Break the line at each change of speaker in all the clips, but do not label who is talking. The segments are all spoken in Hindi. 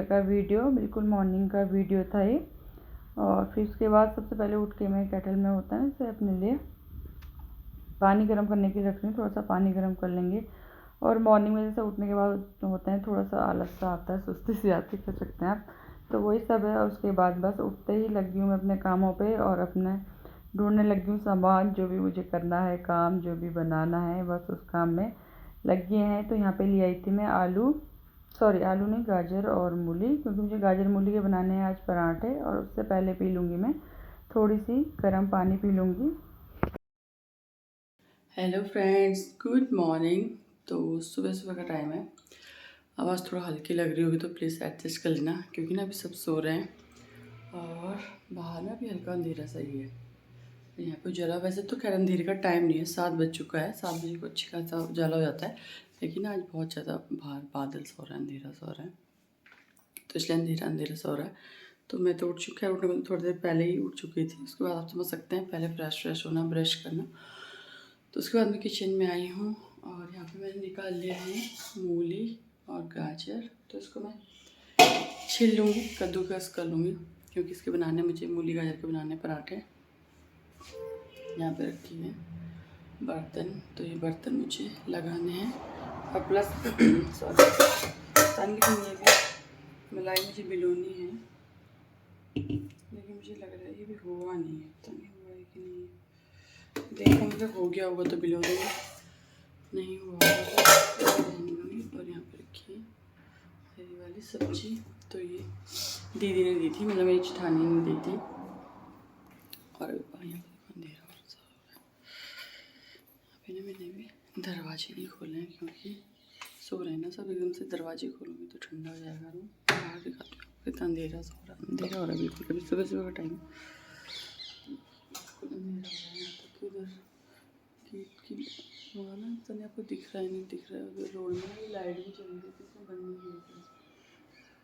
का वीडियो, बिल्कुल मॉर्निंग का वीडियो था ये। और फिर उसके बाद सबसे पहले उठ के मैं केटल में होता है इसे अपने लिए पानी गर्म करने के लिए रख रही हूँ। थोड़ा सा पानी गर्म कर लेंगे। और मॉर्निंग में जैसे उठने के बाद होता है थोड़ा सा आलस सा आता है, सुस्ती सी आती कह सकते हैं आप, तो वही सब है। और उसके बाद बस उठते ही लगी हूँ मैं अपने कामों पे और अपने ढूंढने लगी हूँ सामान, जो भी मुझे करना है काम, जो भी बनाना है, बस उस काम में लगी हैं। तो यहाँ पे ले आई थी मैं आलू नहीं, गाजर और मूली, क्योंकि मुझे गाजर मूली के बनाने हैं आज पराठे। और उससे पहले पी लूँगी मैं थोड़ी सी गर्म पानी पी लूँगी।
Hello friends, good morning. तो सुबह सुबह का टाइम है। आवाज़ थोड़ा हल्की लग रही होगी तो प्लीज़ एडजस्ट कर लेना, क्योंकि ना अभी सब सो रहे हैं और बाहर ना भी हल्का अंधेरा सही है। यहाँ पे उजाला, वैसे तो खैर अंधेरे का टाइम नहीं है, 7 बज चुका है, 7 बजे को अच्छी खासा उजाला हो जाता है, लेकिन आज बहुत ज़्यादा बाहर बादल सो रहा है, अंधेरा सो रहा है, तो इसलिए अंधेरा सो रहा है। तो मैं तो उठ चुका है, उठने में थोड़ी देर पहले ही उठ चुकी थी। उसके बाद आप समझ सकते हैं, पहले फ्रेश होना, ब्रश करना। तो उसके बाद मैं किचन में आई हूँ और यहाँ पे मैंने निकाल लिया है मूली और गाजर। तो इसको मैं छील लूँगी, कद्दूकस कर लूँगी, क्योंकि इसके बनाने मुझे मूली गाजर के बनाने पराठे। यहाँ पे रखी है बर्तन, तो ये बर्तन मुझे लगाने हैं। और प्लस सॉरी तन की ये भी मलाई मुझे बिलोनी है, लेकिन मुझे लग रहा है ये भी हुआ नहीं है, पता नहीं हुआ है कि नहीं। देखूँगी, हो गया होगा तो बिलो देंगे, नहीं हुआ होगा तो। और यहाँ पे रखी है हरी वाली सब्जी, तो ये दीदी ने दी थी, मतलब मेरी जेठानी ने दी थी। और यहाँ पे अंधेरा और सा हो रहा है। यहाँ पे मैंने भी दरवाजे नहीं खोले हैं, क्योंकि सो रहे हैं ना सब, एकदम से दरवाजे खोलूँगी तो ठंडा हो जाएगा रूम। बाहर दिखाती हूँ, कितना अंधेरा सा हो रहा है, अंधेरा हो रहा है बिल्कुल, कभी सुबह सुबह का टाइम बिल्कुल अंधेरा हो रहा है। यहाँ तक उधर गेट की वहाँ ना, पता नहीं आपको दिख रहा है नहीं दिख रहा है, उधर रोड में लाइट भी चल रही थी, इसमें बंद नहीं हुई,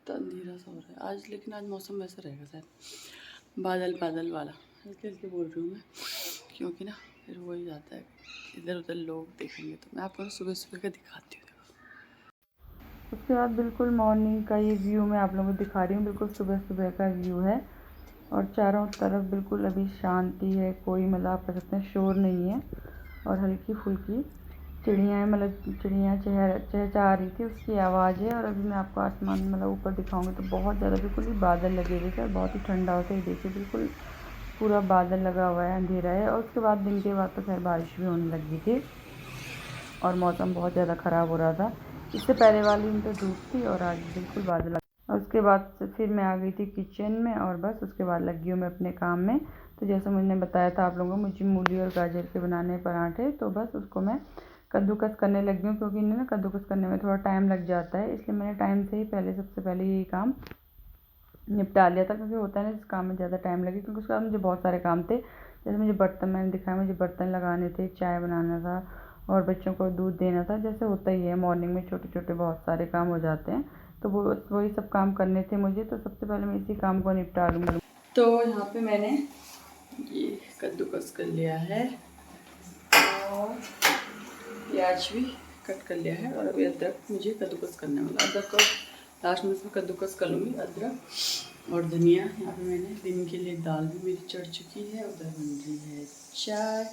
तो अंधेरा सा हो रहा है आज। लेकिन आज मौसम वैसा रहेगा शायद, बादल वाला, हल्के हल्के बोल रही हूँ मैं, क्योंकि ना फिर हो ही जाता है, इधर उधर लोग देखेंगे। तो मैं आपको सुबह सुबह का दिखाती हूँ।
उसके बाद बिल्कुल मॉर्निंग का ये व्यू मैं आप लोगों को दिखा रही हूँ, बिल्कुल सुबह सुबह का व्यू है। और चारों तरफ बिल्कुल अभी शांति है, कोई मतलब आप कह सकते हैं शोर नहीं है। और हल्की फुल्की चिड़ियाँ, मतलब चिड़ियाँ चहचहा रही थी, उसकी आवाज़ है। और अभी मैं आपको आसमान मतलब ऊपर दिखाऊंगी तो बहुत ज़्यादा बिल्कुल ही बादल लगे हुए थे और बहुत ही ठंडा होता है। देखिए बिल्कुल पूरा बादल लगा हुआ है, अंधेरा है। और उसके बाद दिन के बाद तो खैर बारिश भी होने लगी थी और मौसम बहुत ज़्यादा ख़राब हो रहा था। इससे पहले वाली दिन तो धूप थी और आज बिल्कुल बादल। और उसके बाद से फिर मैं आ गई थी किचन में और बस उसके बाद लगी हूँ मैं अपने काम में। तो जैसे मैंने बताया था आप लोगों को, मुझे मूली और गाजर के बनाने पराठे, तो बस उसको मैं कद्दूकस करने लगी हूँ, क्योंकि इन्हें ना कद्दूकस करने में थोड़ा टाइम लग जाता है, इसलिए मैंने टाइम से ही सबसे पहले यही काम निपटा लिया था। क्योंकि होता है ना, इस काम में ज़्यादा टाइम लगे, क्योंकि उसके बाद मुझे बहुत सारे काम थे। जैसे मुझे बर्तन, मैंने दिखाया, मुझे बर्तन लगाने थे, चाय बनाना था और बच्चों को दूध देना था। जैसे होता ही है मॉर्निंग में, छोटे छोटे बहुत सारे काम हो जाते हैं, तो वही सब काम करने थे मुझे। तो सबसे पहले मैं इसी काम को निपटा लूँगी।
तो यहाँ पे मैंने ये कद्दूकस कर लिया है और प्याज भी कट कर लिया है, और अभी अदरक मुझे कद्दूकस करने वाला, अदरक को लास्ट में इसमें कद्दूकस कर लूँगी, अदरक और धनिया। यहाँ पे मैंने दिन के लिए दाल भी मेरी चढ़ चुकी है, उधर बन रही है चाय,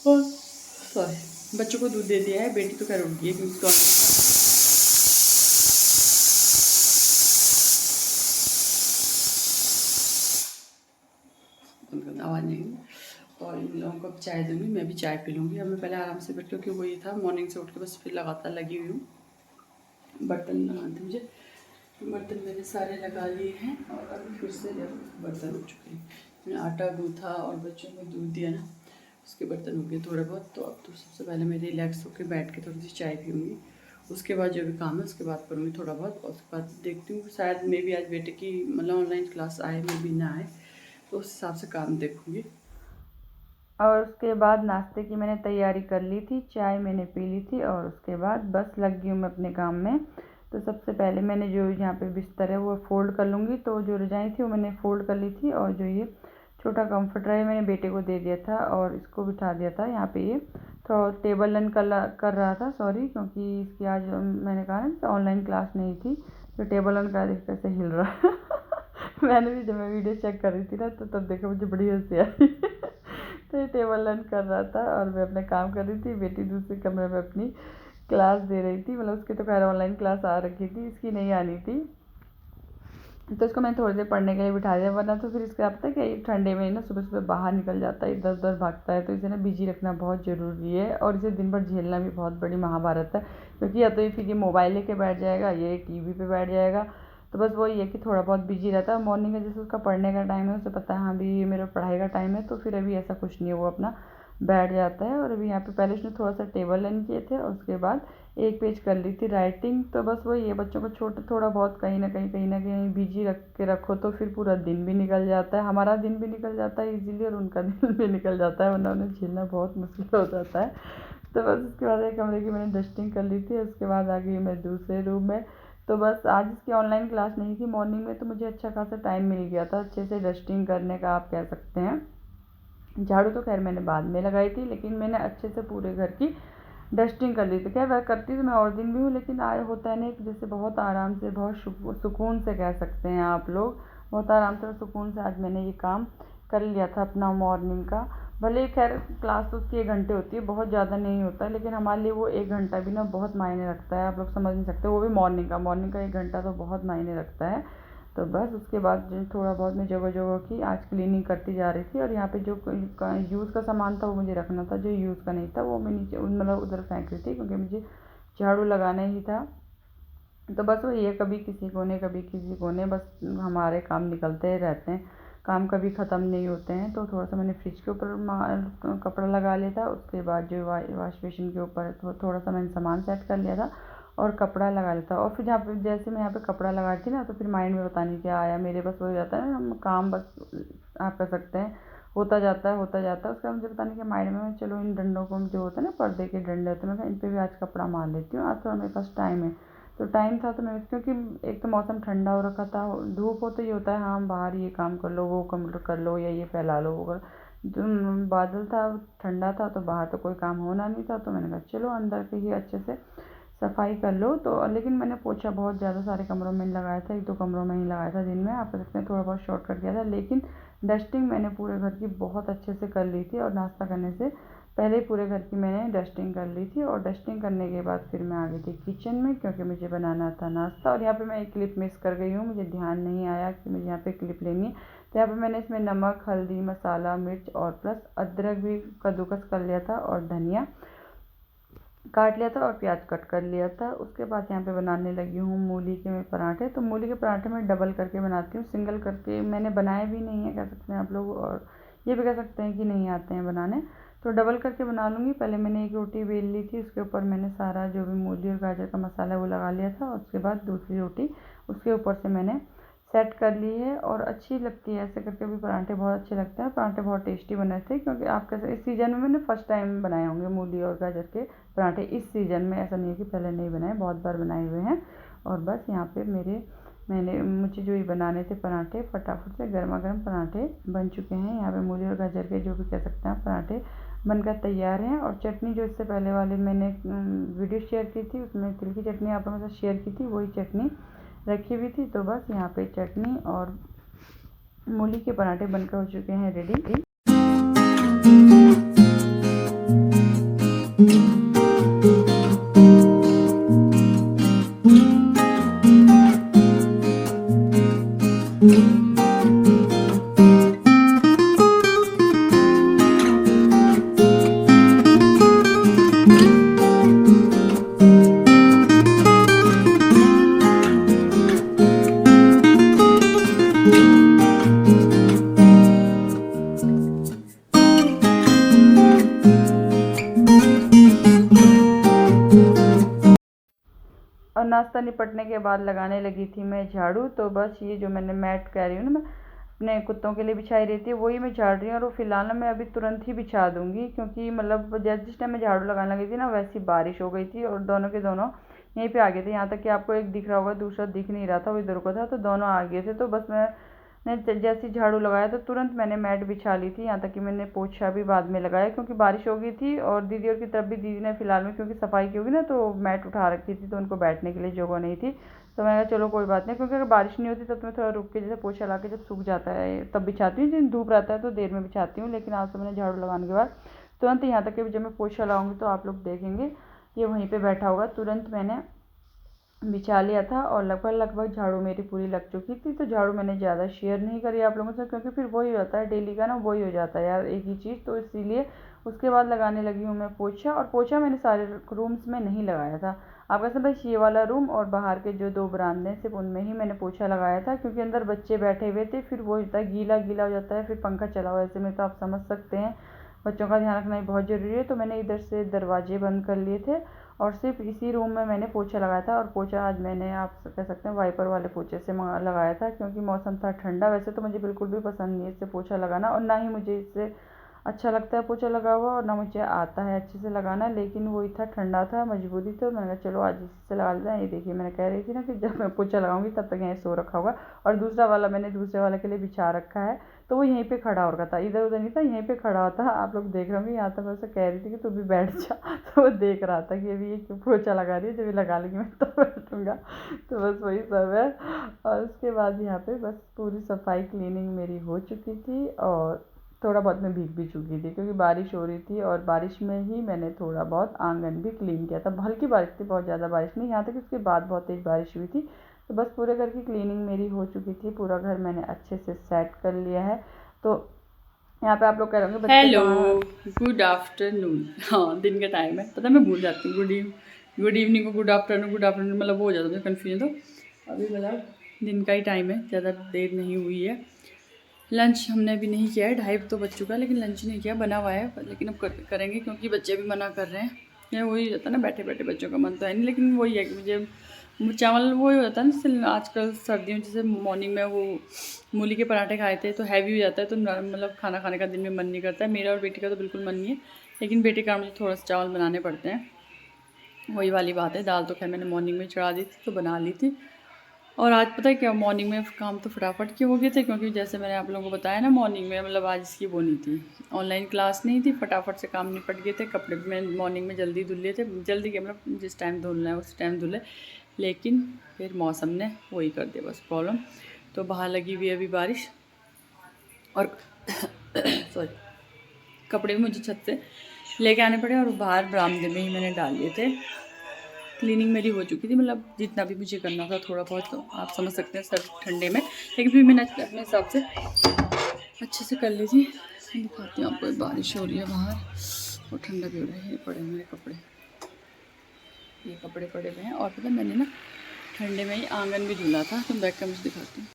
और सॉरी बच्चों को दूध दे दिया है, बेटी तो खैर उठ गई है क्योंकि आवाज़ नहीं। और इन लोगों को चाय दूँगी, मैं भी चाय पी लूँगी। अब मैं पहले आराम से बैठ, क्योंकि वही था मॉर्निंग से उठ के बस फिर लगातार लगी हुई हूँ। बर्तन लगाने थे मुझे, बर्तन मैंने सारे लगा लिए हैं और अभी फिर से बर्तन हो चुके हैं। मैंने आटा गूँथा और बच्चों को दूध दिया ना, उसके बर्तन हो गए थोड़े बहुत। तो अब तो सबसे पहले मैं रिलैक्स होकर बैठ के थोड़ी सी चाय पीऊँगी, उसके बाद जो भी काम है उसके बाद करूँगी थोड़ा बहुत। और उसके बाद देखती हूँ, शायद मे भी आज बेटे की मतलब ऑनलाइन क्लास आए, मे भी ना आए, तो उस हिसाब से काम देखूँगी।
और उसके बाद नाश्ते की मैंने तैयारी कर ली थी, चाय मैंने पी ली थी और उसके बाद बस लग गई हूँ मैं अपने काम में। तो सबसे पहले मैंने जो यहाँ पे बिस्तर है वो फ़ोल्ड कर लूँगी। तो जो रजाई थी वो मैंने फ़ोल्ड कर ली थी, और जो ये छोटा कम्फर्टर है मैंने बेटे को दे दिया था और इसको बिठा दिया था यहाँ पे। ये तो टेबल रन कर रहा था, सॉरी, क्योंकि इसकी आज मैंने कहा ना ऑनलाइन क्लास नहीं थी, तो टेबल लैंप का देख कैसे हिल रहा है। मैंने भी जब मैं वीडियो चेक कर रही थी ना तो तब देखा, मुझे बड़ी हंसी आई। तो ये टेबल लर्न कर रहा था और मैं अपना काम कर रही थी, बेटी दूसरे कमरे में अपनी क्लास दे रही थी। मतलब उसकी तो खैर ऑनलाइन क्लास आ रखी थी, इसकी नहीं आनी थी। तो इसको मैंने थोड़ी देर पढ़ने के लिए बिठा दिया, वरना तो फिर इसका पता है कि ठंडे में ना सुबह सुबह बाहर निकल जाता है, इधर उधर भागता है। तो इसे ना बिजी रखना बहुत ज़रूरी है और इसे दिन भर झेलना भी बहुत बड़ी महाभारत है। क्योंकि या तो ये फिर ये मोबाइल लेके बैठ जाएगा, ये टीवी पे बैठ जाएगा। तो बस वही है कि थोड़ा बहुत बिजी रहता है। मॉर्निंग में जैसे उसका पढ़ने का टाइम है, उसे पता है हाँ भी ये मेरा पढ़ाई का टाइम है, तो फिर अभी ऐसा कुछ नहीं है, वो अपना बैठ जाता है। और अभी यहाँ पे पहले उसने थोड़ा सा टेबल लर्न किए थे और उसके बाद एक पेज कर ली थी राइटिंग। तो बस वही है, बच्चों को छोटा थोड़ा बहुत कहीं ना कहीं बिजी रख के रखो तो फिर पूरा दिन भी निकल जाता है, हमारा दिन भी निकल जाता है इजीली और उनका दिन भी निकल जाता है, वरना उन्हें झेलना बहुत मुश्किल हो जाता है। तो बस उसके बाद एक कमरे की मैंने डस्टिंग कर ली थी। उसके बाद आ गई मैं दूसरे रूम में। तो बस आज इसकी ऑनलाइन क्लास नहीं थी मॉर्निंग में, तो मुझे अच्छा खासा टाइम मिल गया था अच्छे से डस्टिंग करने का, आप कह सकते हैं। झाड़ू तो खैर मैंने बाद में लगाई थी, लेकिन मैंने अच्छे से पूरे घर की डस्टिंग कर ली थी। क्या वह करती तो मैं और दिन भी हूँ, लेकिन आज होता है ना कि जैसे बहुत आराम से, बहुत सुकून से कह सकते हैं आप लोग, बहुत आराम से और सुकून से आज मैंने ये काम कर लिया था अपना मॉर्निंग का। भले खैर क्लास तो उसकी 1 घंटे होती है, बहुत ज़्यादा नहीं होता है, लेकिन हमारे लिए वो 1 घंटा भी ना बहुत मायने रखता है। आप लोग समझ नहीं सकते, वो भी मॉर्निंग का 1 घंटा तो बहुत मायने रखता है। तो बस उसके बाद थोड़ा बहुत मैं जगह जगह की आज क्लीनिंग करती जा रही थी। और यहाँ पे जो यूज़ का सामान था वो मुझे रखना था, जो यूज़ का नहीं था वो मैं नीचे मतलब उधर फेंक रही थी, क्योंकि मुझे झाड़ू लगाना ही था। तो बस वही है, कभी किसी कोने कभी किसी कोने, बस हमारे काम निकलते रहते हैं, काम कभी ख़त्म नहीं होते हैं। तो थोड़ा सा मैंने फ्रिज के ऊपर कपड़ा लगा लिया था। उसके बाद जो वाश बेसिन के ऊपर थोड़ा सा मैंने सामान सेट कर लिया था और कपड़ा लगा लिया था। और फिर जहाँ पे जैसे मैं यहाँ पे कपड़ा लगा रही थी ना, तो फिर माइंड में पता नहीं क्या आया मेरे, बस हो जाता है ना, हम काम बस आप कर सकते हैं होता जाता है होता जाता है। उसके बाद मुझे पता नहीं क्या माइंड में, चलो इन डंडों को जो होता है ना, पर्दे के डंडे होते हैं, मैं इन पर भी आज कपड़ा मार लेती हूँ, आज थोड़ा मेरे पास टाइम है। तो टाइम था तो मैं, क्योंकि एक तो मौसम ठंडा हो रखा था, धूप हो तो ये होता है हाँ बाहर ये काम कर लो, वो काम कर लो, या ये फैला लो, वो कर। बादल था, ठंडा था, तो बाहर तो कोई काम होना नहीं था। तो मैंने कहा चलो अंदर के ही अच्छे से सफाई कर लो। तो लेकिन मैंने पोछा बहुत ज़्यादा सारे कमरों में लगाया था, 1-2 कमरों में ही लगाया था दिन में, आप सकते हैं थोड़ा बहुत शॉर्ट कर दिया था। लेकिन डस्टिंग मैंने पूरे घर की बहुत अच्छे से कर ली थी, और नाश्ता करने से पहले ही पूरे घर की मैंने डस्टिंग कर ली थी। और डस्टिंग करने के बाद फिर मैं आ गई थी किचन में, क्योंकि मुझे बनाना था नाश्ता। और यहाँ पे मैं एक क्लिप मिस कर गई हूँ, मुझे ध्यान नहीं आया कि मुझे यहाँ पे क्लिप लेनी है। तो यहाँ पे मैंने इसमें नमक, हल्दी, मसाला, मिर्च और प्लस अदरक भी कद्दूकस कर लिया था और धनिया काट लिया था और प्याज कट कर लिया था। उसके बाद यहाँ पे बनाने लगी हूँ मूली के मैं पराठे। तो मूली के पराठे मैं डबल करके बनाती हूँ, सिंगल करके मैंने बनाए भी नहीं है, कह सकते हैं आप लोग, और ये भी कह सकते हैं कि नहीं आते हैं बनाने। तो डबल करके बना लूँगी। पहले मैंने एक रोटी बेल ली थी, उसके ऊपर मैंने सारा जो भी मूली और गाजर का मसाला है वो लगा लिया था। उसके बाद दूसरी रोटी उसके ऊपर से मैंने सेट कर ली है, और अच्छी लगती है ऐसे करके भी पराठे, बहुत अच्छे लगते हैं। पराठे बहुत टेस्टी बने थे, क्योंकि आप कैसे इस सीज़न में मैंने फ़र्स्ट टाइम बनाए होंगे मूली और गाजर के पराठे इस सीज़न में, ऐसा नहीं है कि पहले नहीं बनाए, बहुत बार बनाए हुए हैं। और बस यहाँ पे मुझे जो ये बनाने थे पराठे, फटाफट से गर्मा गर्म पराठे बन चुके हैं। यहाँ पे मूली और गाजर के जो भी कह सकते हैं पराठे बनकर तैयार हैं। और चटनी जो इससे पहले वाले मैंने वीडियो शेयर की थी, उसमें तिल की चटनी आप लोगों के साथ शेयर की थी, वही चटनी रखी हुई थी। तो बस यहाँ पे चटनी और मूली के पराठे बनकर हो चुके हैं रेडी। और नाश्ता निपटने के बाद लगाने लगी थी मैं झाड़ू। तो बस ये जो मैंने मैट कह रही हूँ ना, मैं अपने कुत्तों के लिए बिछाई रहती है, वही मैं झाड़ रही हूँ। और वो फिलहाल ना मैं अभी तुरंत ही बिछा दूँगी, क्योंकि मतलब जिस टाइम मैं झाड़ू लगाने लगी थी ना, वैसी बारिश हो गई थी और दोनों के दोनों यहीं पे आ गए थे। यहाँ तक कि आपको एक दिख रहा होगा, दूसरा दिख नहीं रहा था, वो इधर को था, तो दोनों आ गए थे। तो बस मैंने जैसे ही झाड़ू लगाया तो तुरंत मैंने मैट बिछा ली थी। यहाँ तक कि मैंने पोछा भी बाद में लगाया, क्योंकि बारिश हो गई थी। और दीदी और की तरफ भी दीदी ने फिलहाल में, क्योंकि सफाई की होगी ना, तो मैट उठा रखी थी, तो उनको बैठने के लिए जगह नहीं थी। तो मैंने कहा चलो कोई बात नहीं, क्योंकि अगर बारिश नहीं होती तब तो मैं थोड़ा रुक के जैसे पोछा ला के जब सूख जाता है तब बिछाती हूँ, जिन धूप रहता है तो देर में बिछाती हूँ। लेकिन आज तो मैंने झाड़ू लगाने के बाद तुरंत, यहाँ तक कि जब मैं पोछा लगाऊंगी तो आप लोग देखेंगे ये वहीं पे बैठा होगा, तुरंत मैंने बिछा लिया था और लगभग झाड़ू मेरी पूरी लग चुकी थी। तो झाड़ू मैंने ज़्यादा शेयर नहीं करी आप लोगों से, क्योंकि फिर वही होता है डेली का ना, वही हो जाता है यार एक ही चीज़, तो इसीलिए उसके बाद लगाने लगी हूँ मैं पोछा। और पोछा मैंने सारे रूम्स में नहीं लगाया था, आप कैसे बस ये वाला रूम और बाहर के जो 2 बरामदे सिर्फ उनमें ही मैंने पोछा लगाया था, क्योंकि अंदर बच्चे बैठे हुए थे, फिर वो होता है गीला गीला हो जाता है, फिर पंखा चला हुआ ऐसे में, तो आप समझ सकते हैं बच्चों का ध्यान रखना भी बहुत ज़रूरी है। तो मैंने इधर से दरवाजे बंद कर लिए थे और सिर्फ इसी रूम में मैंने पोछा लगाया था। और पोछा आज मैंने, आप कह सकते हैं, वाइपर वाले पोछे से लगाया था, क्योंकि मौसम था ठंडा। वैसे तो मुझे बिल्कुल भी पसंद नहीं है इससे पोछा लगाना, और ना ही मुझे इससे अच्छा लगता है पोछा लगा हुआ, और ना मुझे आता है अच्छे से लगाना, लेकिन वो इतना ठंडा था, मजबूरी तो मैंने कहा चलो आज इससे लगा लेते हैं। ये देखिए मैंने कह रही थी ना कि जब मैं पोछा लगाऊंगी तब तक यहाँ सो रखा होगा, और दूसरा वाला मैंने दूसरे वाले के लिए बिछा रखा है, तो वो यहीं पे खड़ा हो रखा था, इधर उधर नहीं था, यहीं पे खड़ा होता। आप लोग देख रहे होंगे, यहाँ तक मैं उसे कह रही थी कि तू भी बैठ जा, तो वो देख रहा था कि अभी ये क्यों पोछा लगा रही है, जब ये लगा लेंगी मैं तब बैठूँगा। तो बस वही सब है। और उसके बाद यहाँ पे बस पूरी सफाई क्लीनिंग मेरी हो चुकी थी, और थोड़ा बहुत मैं भीग भी चुकी थी क्योंकि बारिश हो रही थी, और बारिश में ही मैंने थोड़ा बहुत आंगन भी क्लीन किया था। हल्की बारिश थी, बहुत ज़्यादा बारिश नहीं, यहाँ तक उसके बाद बहुत तेज़ बारिश हुई थी। तो बस पूरे घर की क्लीनिंग मेरी हो चुकी थी, पूरा घर मैंने अच्छे से सेट कर लिया है। तो यहाँ पे आप लोग कह रहे होंगे
हेलो, गुड आफ्टरनून। हाँ, दिन का टाइम है, पता मैं भूल जाती हूँ गुड इवनिंग को गुड आफ्टरनून मतलब वो हो जाता है कन्फ्यूजन। तो अभी मतलब दिन का ही टाइम है, ज़्यादा देर नहीं हुई है। लंच हमने अभी नहीं किया है, 2:30 तो बज चुका है, लेकिन लंच नहीं किया, बना हुआ है, लेकिन अब करेंगे क्योंकि बच्चे भी मना कर रहे हैं। ये वही हो जाता है ना, बैठे बैठे बच्चों का मन तो है नहीं, लेकिन वही है कि मुझे चावल वही हो जाता है ना, जैसे आजकल सर्दियों जैसे मॉर्निंग में वो मूली के पराठे खाए थे तो हैवी हो जाता है, तो मतलब खाना खाने का दिन में मन नहीं करता है। मेरा और बेटी का तो बिल्कुल मन नहीं है, लेकिन बेटे का मुझे थोड़ा सा चावल बनाने पड़ते हैं, वही वाली बात है। दाल तो खैर मैंने मॉर्निंग में चढ़ा दी थी तो बना ली थी। और आज पता है क्या, मॉर्निंग में काम तो फटाफट के हो गए थे, क्योंकि जैसे मैंने आप लोगों को बताया ना, मॉर्निंग में मतलब आज इसकी वो नहीं थी, ऑनलाइन क्लास नहीं थी, फटाफट से काम निपट गए थे। कपड़े भी मैं मॉर्निंग में जल्दी धुल लिए थे, जल्दी के मतलब जिस टाइम धुलना है उस टाइम धुले, लेकिन फिर मौसम ने वही कर दिया बस प्रॉब्लम। तो बाहर लगी हुई है अभी बारिश, और सॉरी, कपड़े भी मुझे छत से लेके आने पड़े, और बाहर बरामदे में ही मैंने डाल लिए थे। क्लीनिंग मेरी हो चुकी थी, मतलब जितना भी मुझे करना था थोड़ा बहुत, तो आप समझ सकते हैं सर ठंडे में, लेकिन फिर मैंने अपने हिसाब से अच्छे से कर ली थी। दिखाती हूँ आपको, बारिश हो रही है बाहर और ठंडा भी हो रहा है। ये पड़े मेरे कपड़े, ये कपड़े पड़े हुए हैं, और पता मैंने ना ठंडे में ही आंगन भी धुला था, तो बैक कैमरे से दिखाती हूँ।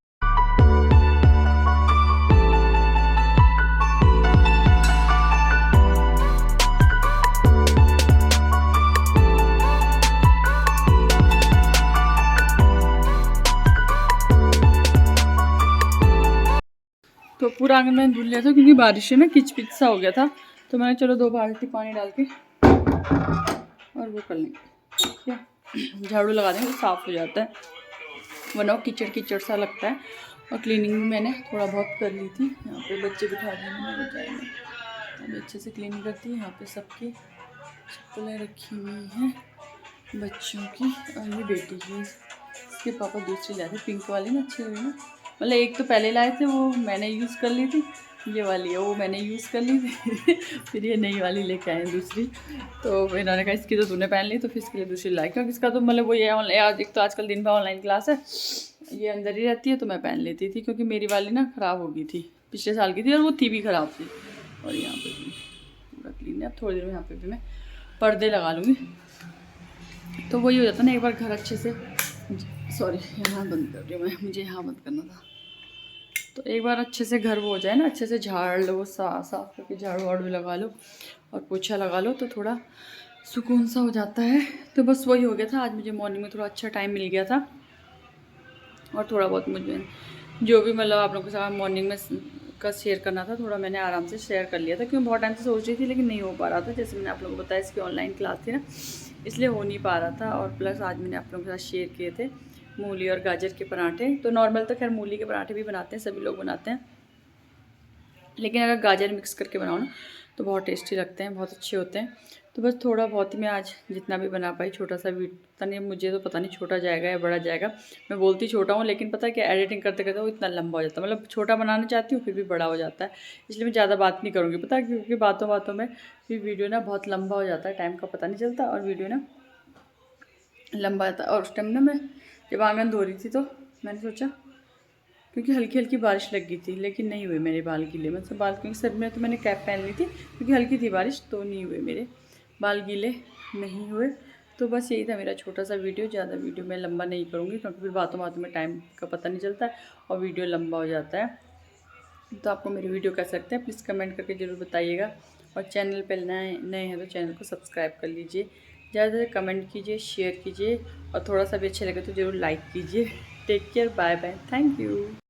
तो पूरा आंगन मैंने धुल लिया था, क्योंकि बारिश में किच पिच सा हो गया था, तो मैंने चलो 2 बाल्टी पानी डाल के और वो कर लेंगे, ठीक है, झाड़ू लगा देंगे तो साफ़ हो जाता है, वरना कीचड़ कीचड़ सा लगता है। और क्लीनिंग भी मैंने थोड़ा बहुत कर ली थी। यहाँ पे बच्चे बिठा दिए मैंने रजाई में, अभी अच्छे से क्लीनिंग करती है। यहाँ पे सबकी चप्पलें रखी हुई हैं बच्चों की, और ये बेटी की, इसके पापा दूसरी लाए थे, पिंक वाली ना, अच्छी हुई ना, मतलब एक तो पहले लाए थे, वो मैंने यूज़ कर ली थी, ये वाली है वो मैंने यूज़ कर ली थी फिर ये नई वाली लेके आए दूसरी, तो फिर इन्होंने कहा इसकी तो तूने पहन ली, तो फिर इसके लिए दूसरी लाई, क्योंकि इसका तो मतलब वो ये ऑनलाइन, एक तो आजकल दिन भर ऑनलाइन क्लास है, ये अंदर ही रहती है, तो मैं पहन लेती थी, क्योंकि मेरी वाली ना ख़राब हो गई थी, पिछले साल की थी, और वो थी भी ख़राब थी। और यहाँ पर भी पूरा क्लीन है। अब थोड़ी देर में यहाँ पर भी मैं पर्दे लगा लूँगी, तो वही हो जाता ना, एक बार घर अच्छे से, सॉरी यहाँ बंद कर रही हूँ मैं, मुझे यहाँ बंद करना था, तो एक बार अच्छे से घर वो हो जाए ना, अच्छे से झाड़ लो, साफ करके झाड़ू वाड़ू लगा लो और पोछा लगा लो, तो थोड़ा सुकून सा हो जाता है। तो बस वही हो गया था, आज मुझे मॉर्निंग में थोड़ा अच्छा टाइम मिल गया था, और थोड़ा बहुत मुझे जो भी मतलब आप लोगों के साथ मॉर्निंग में का शेयर करना था, थोड़ा मैंने आराम से शेयर कर लिया था, क्योंकि बहुत टाइम से सोच रही थी, लेकिन नहीं हो पा रहा था। जैसे मैंने आप लोगों को बताया, इसकी ऑनलाइन क्लास थी ना, इसलिए हो नहीं पा रहा था। और प्लस आज मैंने आप लोगों के साथ शेयर किए थे मूली और गाजर के पराठे। तो नॉर्मल तो खैर मूली के पराठे भी बनाते हैं, सभी लोग बनाते हैं, लेकिन अगर गाजर मिक्स करके बनाओ ना तो बहुत टेस्टी लगते हैं, बहुत अच्छे होते हैं।
तो बस थोड़ा बहुत ही मैं आज जितना भी बना पाई, छोटा सा भी, पता नहीं मुझे तो पता नहीं छोटा जाएगा या बड़ा जाएगा। मैं बोलती छोटा हूँ, लेकिन पता है क्या, एडिटिंग करते करते वो इतना लंबा हो जाता है, मतलब छोटा बनाना चाहती हूँ फिर भी बड़ा हो जाता है। इसलिए मैं ज़्यादा बात नहीं करूँगी, पता है, क्योंकि बातों बातों में फिर वीडियो ना बहुत लंबा हो जाता है, टाइम का पता नहीं चलता और वीडियो ना लंबा आता है। और उस टाइम ना मैं जब आंगन धो रही थी तो मैंने सोचा, क्योंकि हल्की हल्की बारिश लग गई थी, लेकिन नहीं हुए मेरे बाल गीले, मतलब बाल, क्योंकि सर में तो मैंने कैप पहन ली थी, क्योंकि हल्की थी बारिश, तो नहीं हुए मेरे बाल गीले, नहीं हुए। तो बस यही था मेरा छोटा सा वीडियो। ज़्यादा वीडियो मैं लंबा नहीं करूँगी, क्योंकि फिर बातों बातों में टाइम का पता नहीं चलता है और वीडियो लंबा हो जाता है। तो आपको मेरी वीडियो कैसे लगता है प्लीज़ कमेंट करके ज़रूर बताइएगा। और चैनल पर नए नए हैं तो चैनल को सब्सक्राइब कर लीजिए, ज़्यादा से ज़्यादा कमेंट कीजिए, शेयर कीजिए और थोड़ा सा भी अच्छा लगे तो ज़रूर लाइक कीजिए। Take care, bye bye, thank you.